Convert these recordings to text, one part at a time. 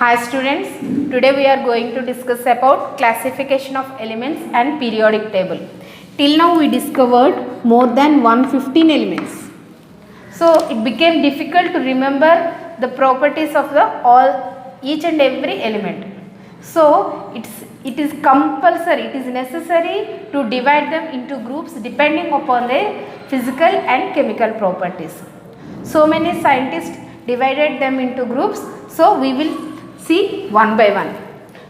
Hi students, today we are going to discuss about classification of elements and periodic table. Till now we discovered more than 115 elements. So it became difficult to remember the properties of each and every element. So it is compulsory, it is necessary to divide them into groups depending upon their physical and chemical properties. So many scientists divided them into groups. So we will see one by one.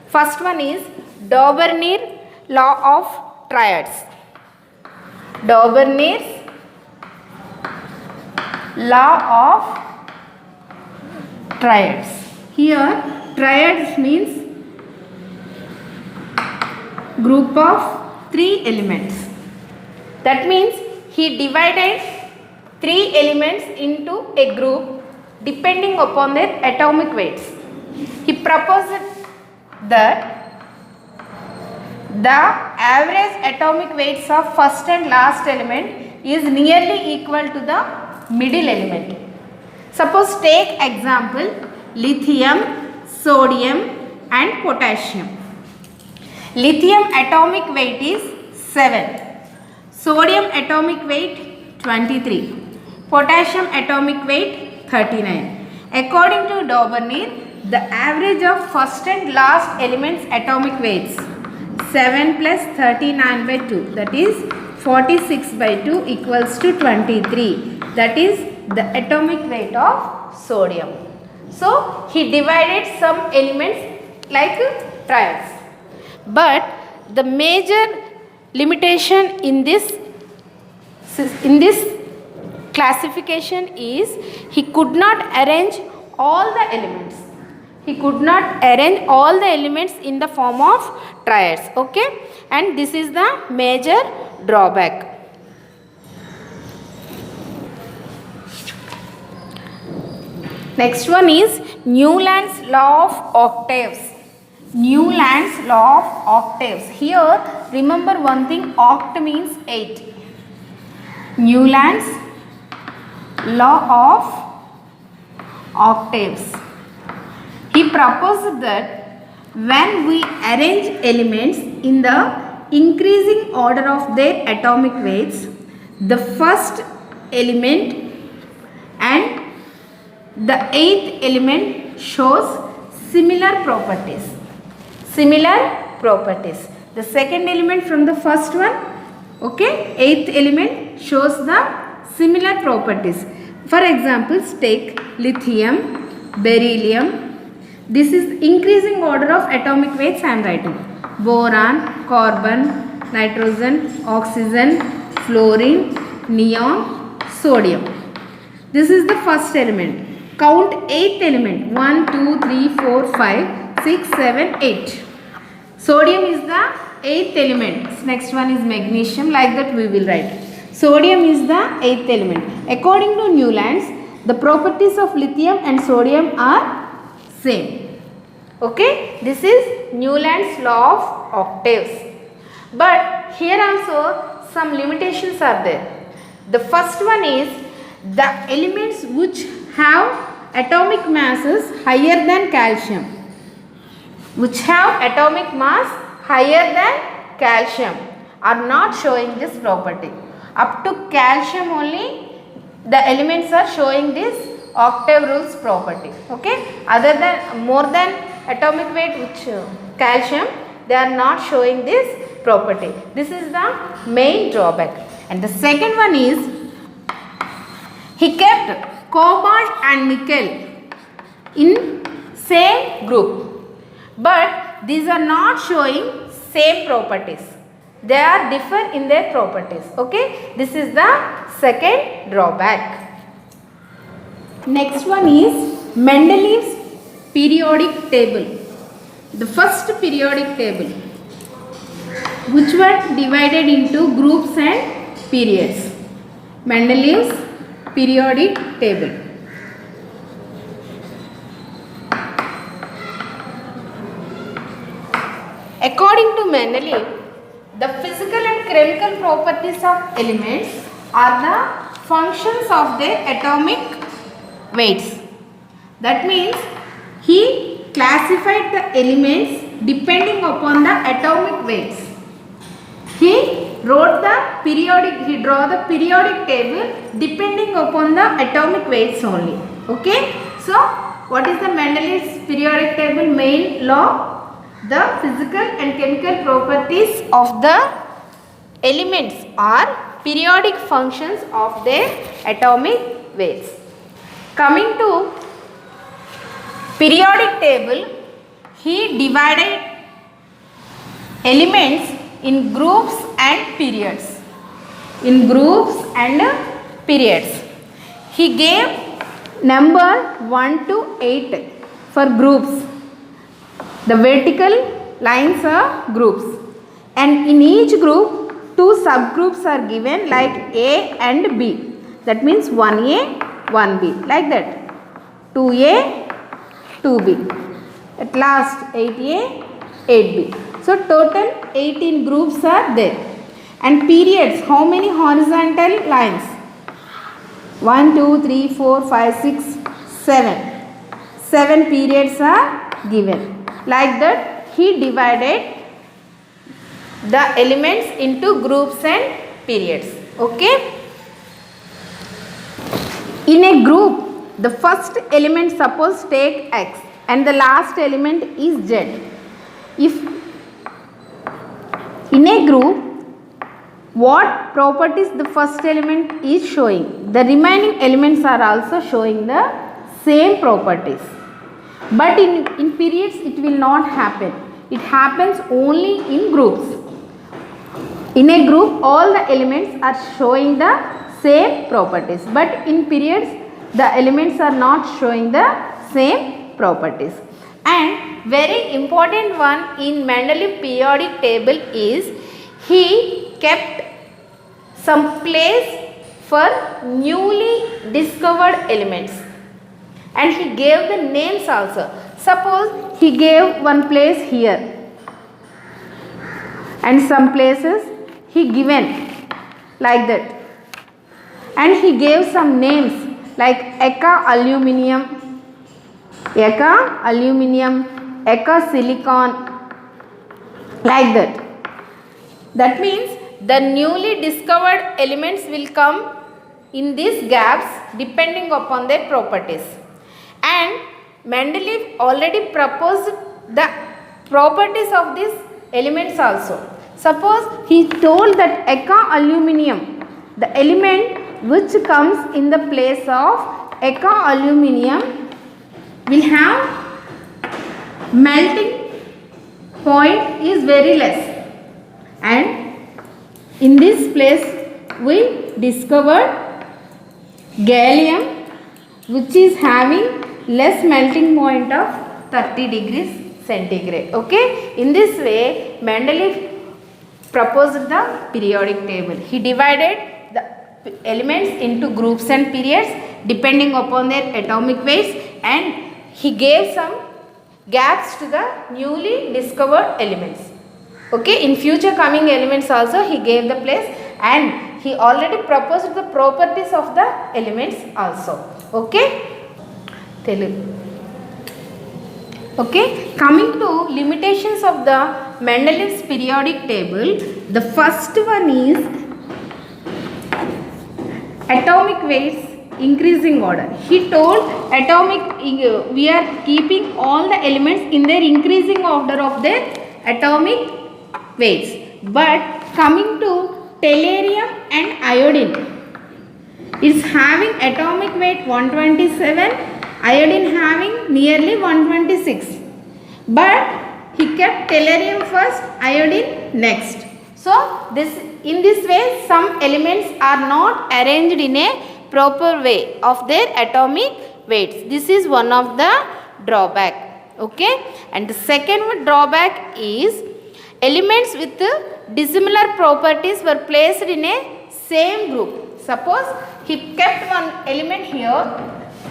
First one is Daubernier law of triads. Daubernier's law of triads. Here triads means group of 3 elements. That means he divided 3 elements into a group depending upon their atomic weights. He proposed that the average atomic weights of first and last element is nearly equal to the middle element. Suppose take example lithium, sodium and potassium. Lithium atomic weight is 7. Sodium atomic weight 23. Potassium atomic weight 39. According to Daubernier, the average of first and last elements atomic weights 7 plus 39 by 2, that is 46 by 2 equals to 23. That is the atomic weight of sodium. So he divided some elements like triads. But the major limitation in this classification is he could not arrange all the elements. He could not arrange all the elements in the form of triads. Okay, and this is the major drawback. Next one is Newland's law of octaves. Newland's law of octaves. Here remember one thing, oct means 8. Newland's law of octaves. He proposed that when we arrange elements in the increasing order of their atomic weights, the first element and the 8th element shows similar properties. Similar properties. The second element from the first one, okay, 8th element shows the similar properties. For example, take lithium, beryllium. This is increasing order of atomic weights I am writing. Boron, carbon, nitrogen, oxygen, fluorine, neon, sodium. This is the first element. Count 8th element. 1, 2, 3, 4, 5, 6, 7, 8. Sodium is the 8th element. Next one is magnesium. Like that we will write. Sodium is the 8th element. According to Newland's, the properties of lithium and sodium are same. Okay, this is Newland's law of octaves. But here also some limitations are there. The first one is the elements which have atomic masses higher than calcium. Which have atomic mass higher than calcium are not showing this property. Up to calcium only the elements are showing this octave rules property. Okay, other than more than atomic weight which calcium, they are not showing this property. This is the main drawback. And the second one is he kept cobalt and nickel in same group, but these are not showing same properties. They are different in their properties. Okay, this is the second drawback. Next one is Mendeleev's periodic table. The first periodic table, which were divided into groups and periods. Mendeleev's periodic table. According to Mendeleev, the physical and chemical properties of elements are the functions of their atomic weights. That means he classified the elements depending upon the atomic weights. He draw the periodic table depending upon the atomic weights only. Okay. So what is the Mendeleev's periodic table main law? The physical and chemical properties of the elements are periodic functions of their atomic weights. Coming to periodic table, he divided elements in groups and periods. He gave number 1 to 8 for groups. The vertical lines are groups, and in each group 2 subgroups are given like A and B. That means 1A, 1B, like that. 2A, 2B. At last 8A, 8B. So total 18 groups are there. And periods, how many horizontal lines? 1, 2, 3, 4, 5, 6, 7. 7 periods are given. Like that he divided the elements into groups and periods. Okay. In a group, the first element, suppose take X, and the last element is Z. If in a group, what properties the first element is showing, the remaining elements are also showing the same properties. But in periods it will not happen. It happens only in groups. In a group, all the elements are showing the same properties, but in periods the elements are not showing the same properties. And very important one in Mendeleev periodic table is he kept some place for newly discovered elements, and he gave the names also. Suppose he gave one place here, and some places he given like that, and he gave some names like Eka aluminum, Eka silicon, like that. That means the newly discovered elements will come in these gaps depending upon their properties. And Mendeleev already proposed the properties of these elements also. Suppose he told that Eka aluminum, the element which comes in the place of Eka aluminum, will have melting point is very less, and in this place we discovered gallium, which is having less melting point of 30 degrees centigrade. Okay. In this way Mendeleev proposed the periodic table. He divided the elements into groups and periods depending upon their atomic weights, and he gave some gaps to the newly discovered elements. Okay. In future coming elements also he gave the place, and he already proposed the properties of the elements also. Okay. Okay. Coming to limitations of the Mendeleev's periodic table, the first one is atomic weights increasing order. He told we are keeping all the elements in their increasing order of their atomic weights. But coming to tellurium and iodine, is having atomic weight 127, iodine having nearly 126. But he kept tellurium first, iodine next. So in this way some elements are not arranged in a proper way of their atomic weights. This is one of the drawback. Okay. And the second drawback is elements with dissimilar properties were placed in a same group. Suppose he kept one element here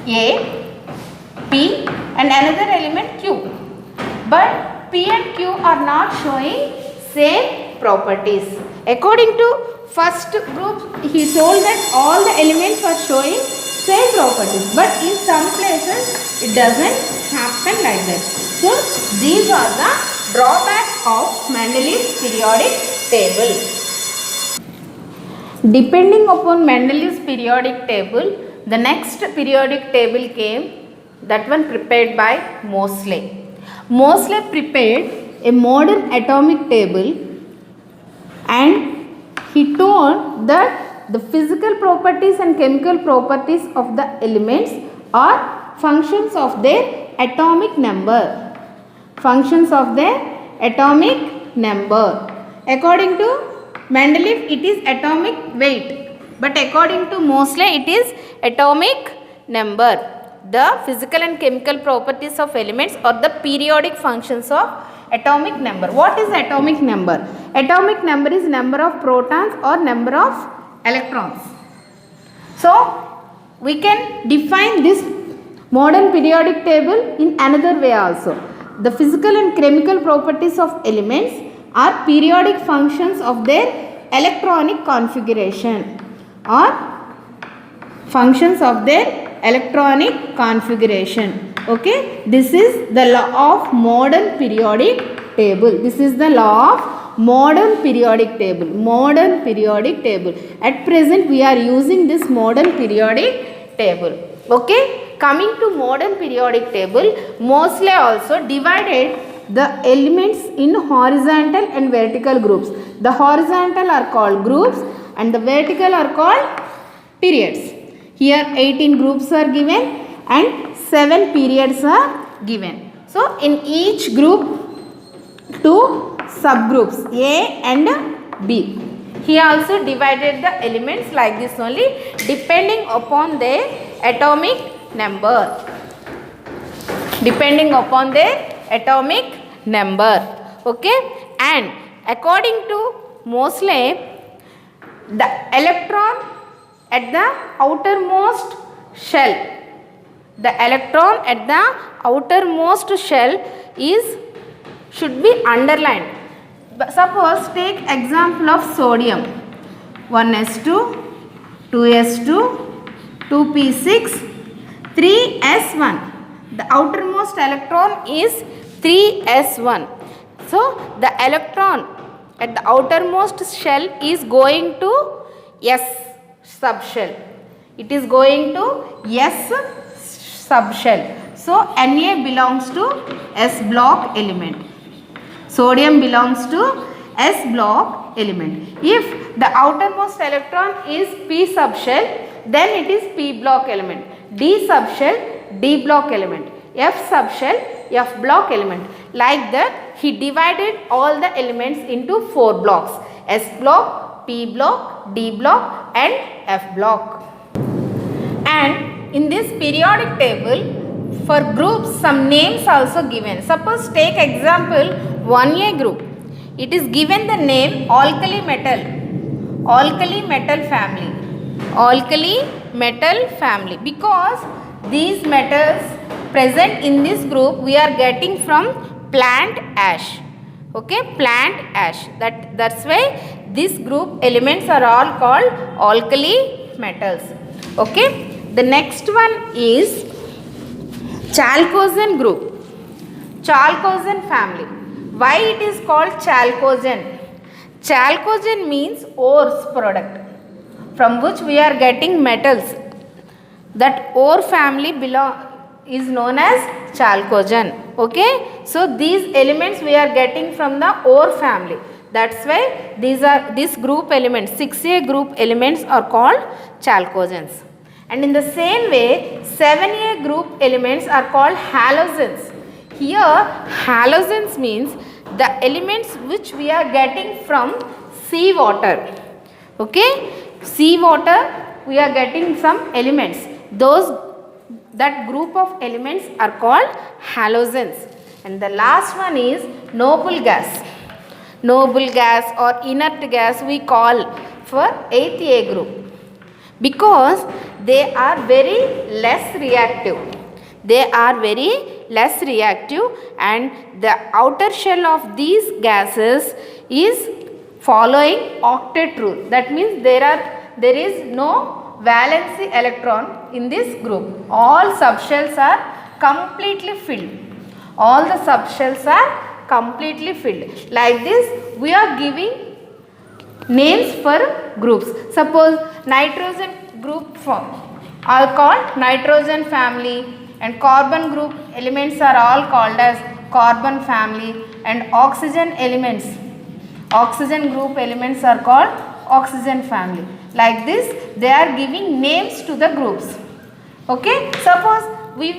A, P, and another element Q, but P and Q are not showing same properties. According to first group, he told that all the elements are showing same properties, but in some places it doesn't happen like that. So So these are the drawbacks of Mendeleev's periodic table. Depending upon Mendeleev's periodic table, the next periodic table came, that one prepared by Moseley. Moseley prepared a modern atomic table, and he told that the physical properties and chemical properties of the elements are functions of their atomic number. Functions of their atomic number. According to Mendeleev, it is atomic weight, but according to Moseley, it is atomic number. The physical and chemical properties of elements or the periodic functions of atomic number. What is atomic number? Atomic number is number of protons or number of electrons. So we can define this modern periodic table in another way also. The physical and chemical properties of elements are periodic functions of their electronic configuration, or functions of their electronic configuration. Okay, this is the law of modern periodic table. This is the law of modern periodic table. Modern periodic table. At present we are using this modern periodic table. Okay, coming to modern periodic table, Moseley also divided the elements in horizontal and vertical groups. The horizontal are called groups and the vertical are called periods. Here 18 groups are given and 7 periods are given. So in each group 2 subgroups A and B. He also divided the elements like this only, depending upon their atomic number. Depending upon their atomic number. Okay, and according to Moseley, the electron at the outermost shell, the electron at the outermost shell should be underlined. Suppose take example of sodium, 1s2, 2s2, 2p6, 3s1. The outermost electron is 3s1. So the electron at the outermost shell is going to S subshell. It is going to S subshell. So Na belongs to S block element. Sodium belongs to S block element. If the outermost electron is P subshell, then it is P block element. D subshell, D block element. F subshell, F block element. Like that, he divided all the elements into 4 blocks: S block, P block, D block and F block. And in this periodic table, for groups some names also given. Suppose take example 1A group. It is given the name alkali metal. Alkali metal family. Alkali metal family. Because these metals present in this group we are getting from plant ash. Okay, plant ash. That's why this group elements are all called alkali metals. Okay, the next one is chalcogen group. Chalcogen family. Why it is called chalcogen? Chalcogen means ores product from which we are getting metals. That ore family is known as chalcogen. Okay, so these elements we are getting from the ore family. That's why these group elements, 6A group elements are called chalcogens. And in the same way, 7A group elements are called halogens. Here halogens means the elements which we are getting from sea water. Okay, sea water we are getting some elements. That group of elements are called halogens. And the last one is noble gas. Noble gas or inert gas we call for 8A group, because they are very less reactive. They are very less reactive, and the outer shell of these gases is following octet rule. That means there is no valency electron in this group. All subshells are completely filled. All the subshells are completely filled. Like this, we are giving names for groups. Suppose nitrogen group are called nitrogen family, and carbon group elements are all called as carbon family, and oxygen group elements are called oxygen family. Like this, they are giving names to the groups. Okay, suppose we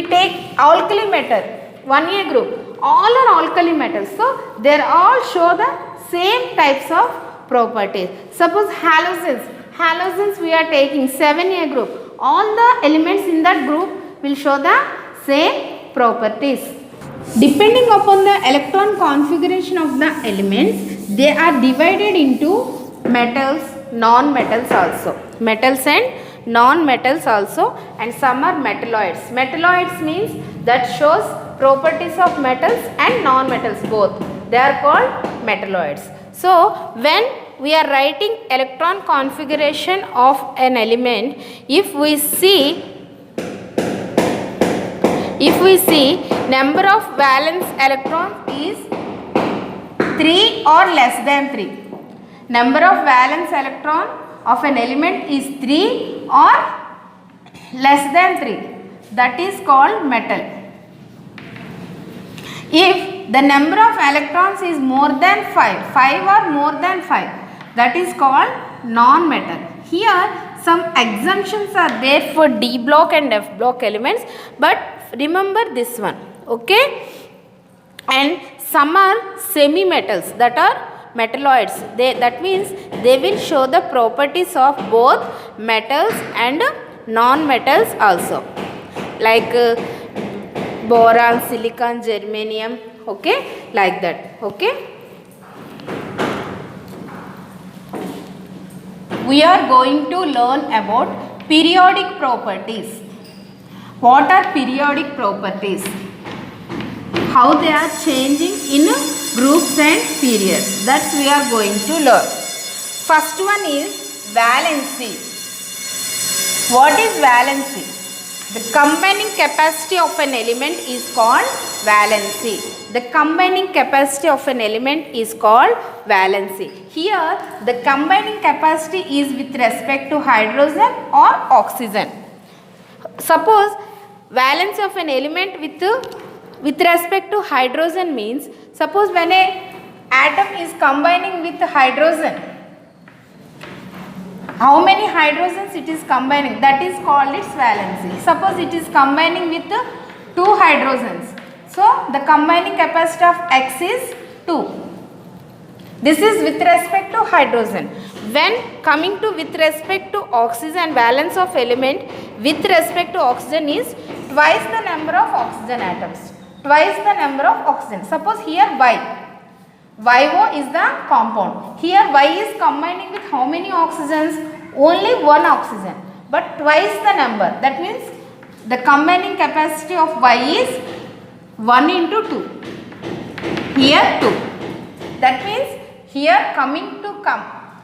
take alkali metal, 1A group, all are alkali metals, so they all show the same types of properties. Suppose halogens we are taking 7A group, all the elements in that group will show the same properties. Depending upon the electron configuration of the elements, they are divided into metals, non-metals also, metals and non-metals also, and some are metalloids. Metalloids means that shows properties of metals and non-metals both, they are called metalloids. So when we are writing electron configuration of an element, if we see number of valence electrons is 3 or less than 3, number of valence electron of an element is 3 or less than 3, that is called metal. If the number of electrons is more than 5 or more than 5, that is called non-metal. Here some exemptions are there for D block and F block elements, but remember this one, okay? And some are semi-metals, that are metalloids. That means they will show the properties of both metals and non-metals also, like boron, silicon, germanium, okay, like that, okay. We are going to learn about periodic properties. What are periodic properties? How they are changing in groups and periods, that we are going to learn. First one is valency. What is valency? The combining capacity of an element is called valency. The combining capacity of an element is called valency. Here the combining capacity is with respect to hydrogen or oxygen. Suppose valence of an element with respect to hydrogen means, suppose when a atom is combining with hydrogen, how many hydrogens it is combining, that is called its valency. Suppose it is combining with 2 hydrogens, so the combining capacity of X is 2. This is with respect to hydrogen. When coming to with respect to oxygen, valence of element with respect to oxygen is twice the number of oxygen atoms, twice the number of oxygen. Suppose here YO is the compound. Here Y is combining with how many oxygens? Only 1 oxygen, but twice the number. That means the combining capacity of Y is 1 into 2. Here 2. That means here coming to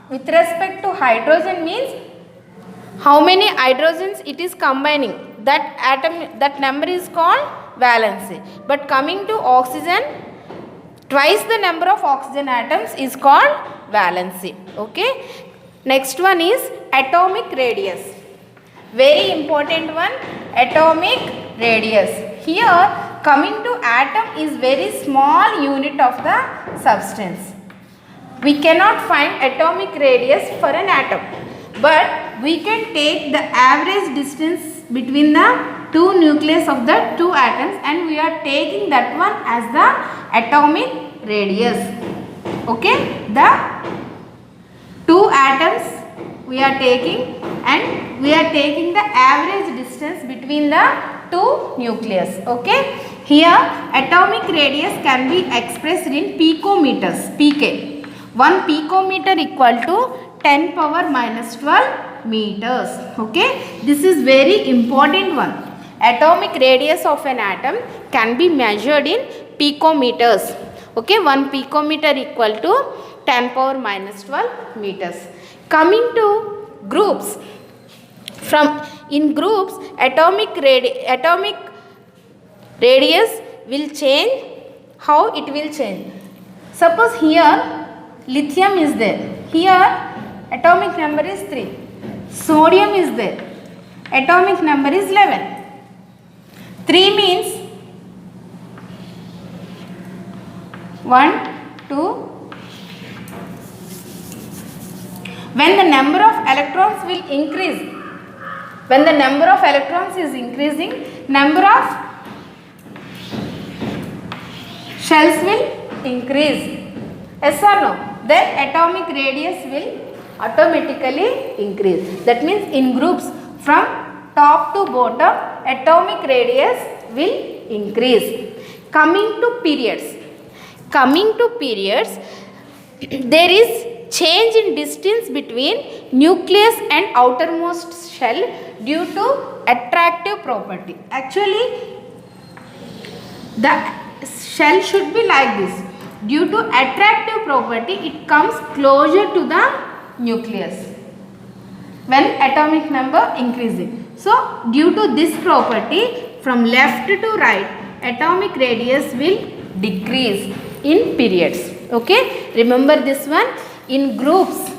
with respect to hydrogen means how many hydrogens it is combining. That atom, that number is called valency. But coming to oxygen, twice the number of oxygen atoms is called valency. Okay. Next one is atomic radius. Very important one, atomic radius. Here coming to atom is very small unit of the substance. We cannot find atomic radius for an atom, but we can take the average distance between the 2 nucleus of the 2 atoms, and we are taking that one as the atomic radius. Okay, the 2 atoms we are taking, and we are taking the average distance between the 2 nucleus. Okay, here atomic radius can be expressed in picometers, pk. 1 picometer equal to 10 power minus 12 meters. Okay, this is very important one. Atomic radius of an atom can be measured in picometers. Okay, 1 picometer equal to 10 power minus 12 meters. Coming to groups, in groups atomic radius will change. How it will change? Suppose here lithium is there. Here atomic number is 3. Sodium is there. Atomic number is 11. 3 means 1, 2. When the number of electrons will increase, when the number of electrons is increasing, number of shells will increase. Yes or no? Then atomic radius will automatically increase. That means in groups from top to bottom, atomic radius will increase. Coming to periods, there is change in distance between nucleus and outermost shell due to attractive property. Actually, the shell should be like this. Due to attractive property, it comes closer to the nucleus when atomic number increasing. So, due to this property, from left to right, atomic radius will decrease in periods. Okay, remember this one. In groups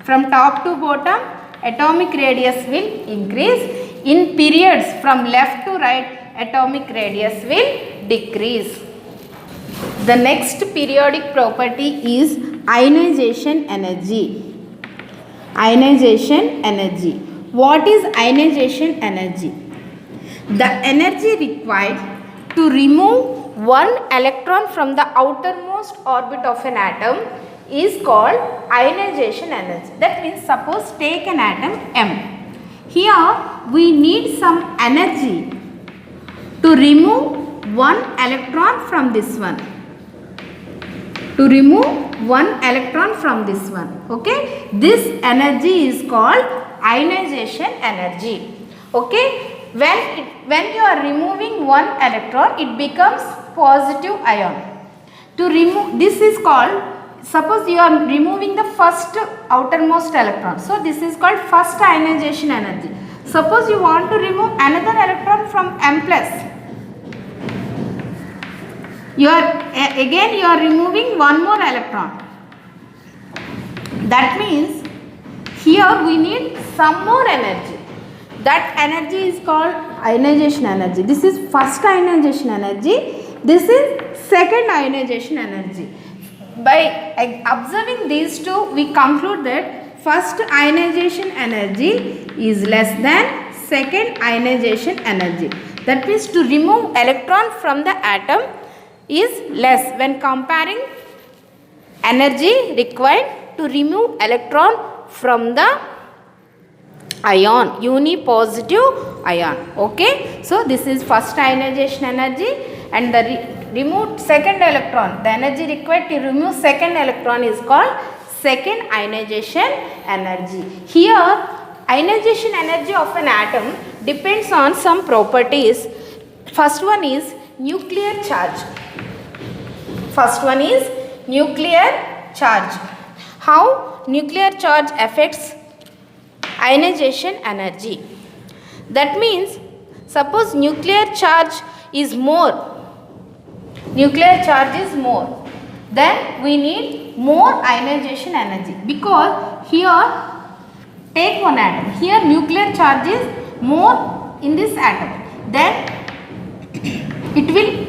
from top to bottom, atomic radius will increase. In periods from left to right, atomic radius will decrease. The next periodic property is ionization energy. Ionization energy. What is ionization energy? The energy required to remove one electron from the outermost orbit of an atom is called ionization energy. That means, suppose take an atom M. Here we need some energy to remove one electron from this one. To remove one electron from this one. Okay, this energy is called ionization energy. Okay, when you are removing one electron, it becomes positive ion. To remove, this is called, suppose you are removing the first outermost electron, so this is called first ionization energy. Suppose you want to remove another electron from M plus, you are removing one more electron. That means here we need some more energy. That energy is called ionization energy. This is first ionization energy. This is second ionization energy. By observing these two, we conclude that first ionization energy is less than second ionization energy. That means to remove electron from the atom is less when comparing energy required to remove electron from the ion, unipositive ion. Okay, so this is first ionization energy, and the removed second electron, the energy required to remove second electron is called second ionization energy. Here ionization energy of an atom depends on some properties. First one is nuclear charge. First one is nuclear charge. How nuclear charge affects ionization energy? That means, suppose nuclear charge is more, then we need more ionization energy, because here take one atom, here nuclear charge is more in this atom, then it will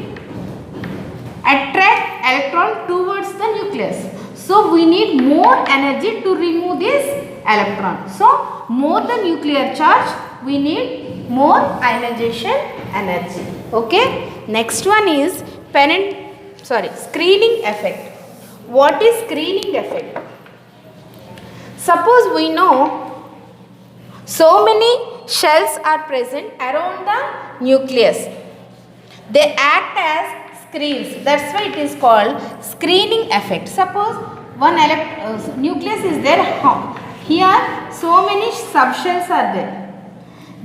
attract electron towards the nucleus. So we need more energy to remove this electron. So more the nuclear charge, we need more ionization energy. Okay. Next one is screening effect. What is screening effect? Suppose we know so many shells are present around the nucleus. They act as screens. That's why it is called screening effect. Suppose one nucleus is there. Here so many subshells are there.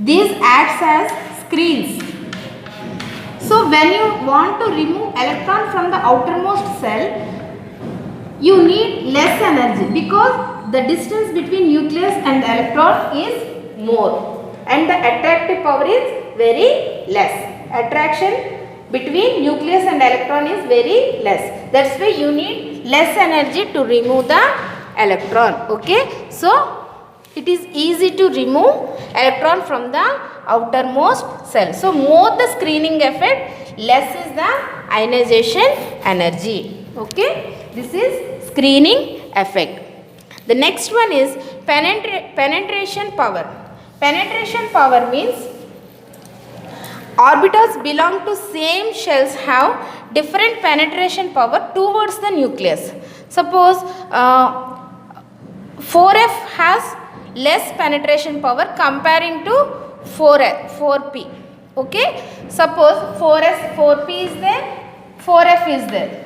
These acts as screens. So when you want to remove electron from the outermost cell, you need less energy, because the distance between nucleus and the electron is more and the attractive power is very less. Attraction between nucleus and electron is very less. That's why you need less energy to remove the electron. Okay. So it is easy to remove electron from the outermost cell. So more the screening effect, less is the ionization energy. Okay. This is screening effect. The next one is penetration power. Penetration power means orbitals belong to same shells have different penetration power towards the nucleus. Suppose 4f has less penetration power comparing to 4p. Okay. Suppose 4p is there, 4f is there.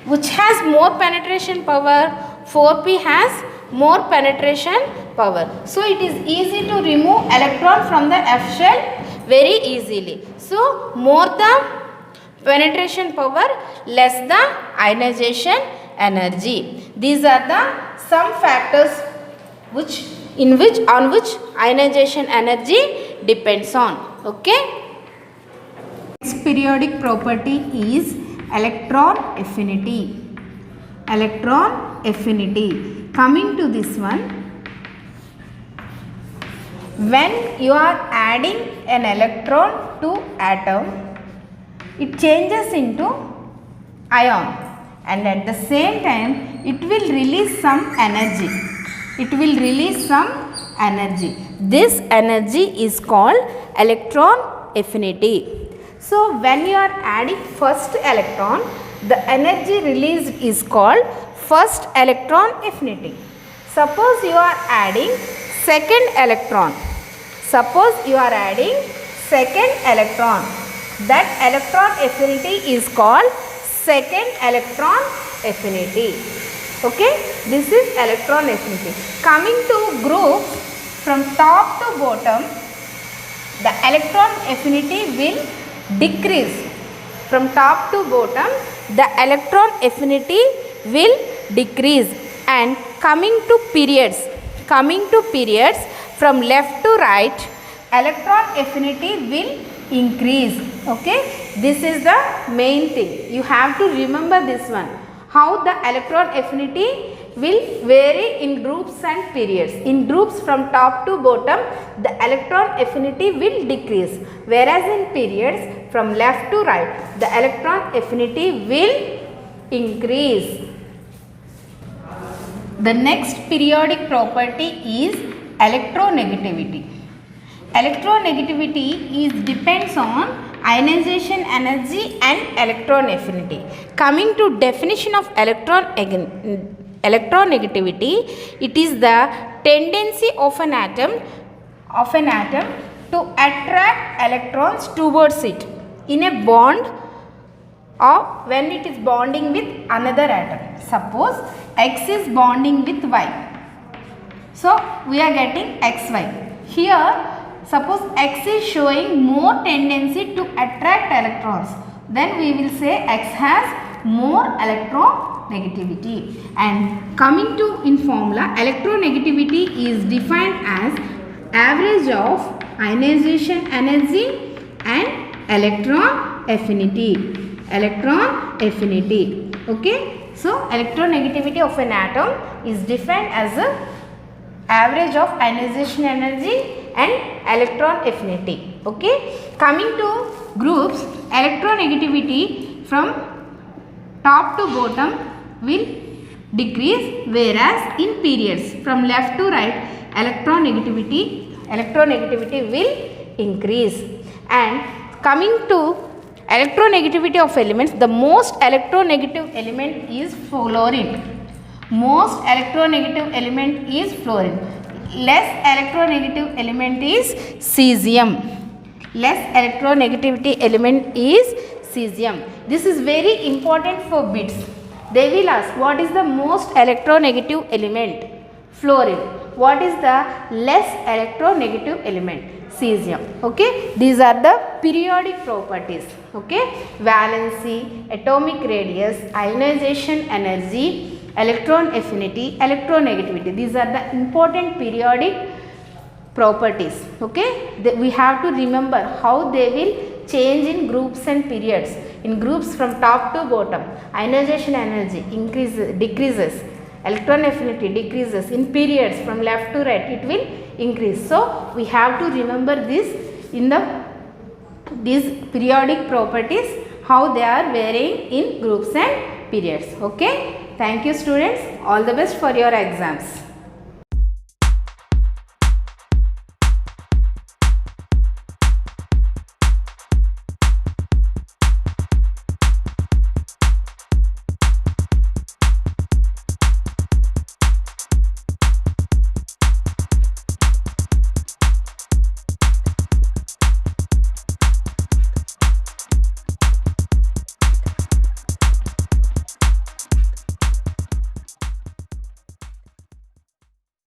Which has more penetration power? 4p has more penetration power. So it is easy to remove electron from the F shell very easily. So more the penetration power, less the ionization energy. These are the some factors on which ionization energy depends on. Okay. Next periodic property is electron affinity. Electron affinity. Coming to this one, when you are adding an electron to atom, it changes into ion, and at the same time it will release some energy. It will release some energy. This energy is called electron affinity. So when you are adding first electron, the energy released is called first electron affinity. Suppose you are adding second electron. Suppose you are adding second electron. That electron affinity is called second electron affinity. Okay, this is electron affinity. Coming to groups from top to bottom, the electron affinity will decrease. From top to bottom, the electron affinity will decrease. And coming to periods from left to right, electron affinity will increase. Okay, this is the main thing. You have to remember this one. How the electron affinity will vary in groups and periods. In groups from top to bottom, the electron affinity will decrease, whereas in periods from left to right, the electron affinity will increase. The next periodic property is electronegativity. Electronegativity depends on ionization energy and electron affinity. Coming to definition of electronegativity, it is the tendency of an atom to attract electrons towards it in a bond or when it is bonding with another atom. Suppose X is bonding with Y. So we are getting XY. Here suppose X is showing more tendency to attract electrons, then we will say X has more electronegativity. And coming to in formula, electronegativity is defined as average of ionization energy and electron affinity. Electron affinity. Okay. So electronegativity of an atom is defined as a average of ionization energy and electron affinity. Okay. Coming to groups, electronegativity from top to bottom will decrease, whereas in periods from left to right, electronegativity will increase. And coming to electronegativity of elements, the most electronegative element is fluorine. Most electronegative element is fluorine. Less electronegative element is cesium. Less electronegativity element is cesium. This is very important for bits. They will ask, what is the most electronegative element? Fluorine. What is the less electronegative element? Cesium. Okay. These are the periodic properties. Okay. Valency, atomic radius, ionization energy, electron affinity, electronegativity. These are the important periodic properties. Okay. We have to remember how they will change in groups and periods. In groups from top to bottom, ionization energy decreases, electron affinity decreases. In periods from left to right, it will increase. So we have to remember this in these periodic properties, how they are varying in groups and periods. Okay, thank you students, all the best for your exams.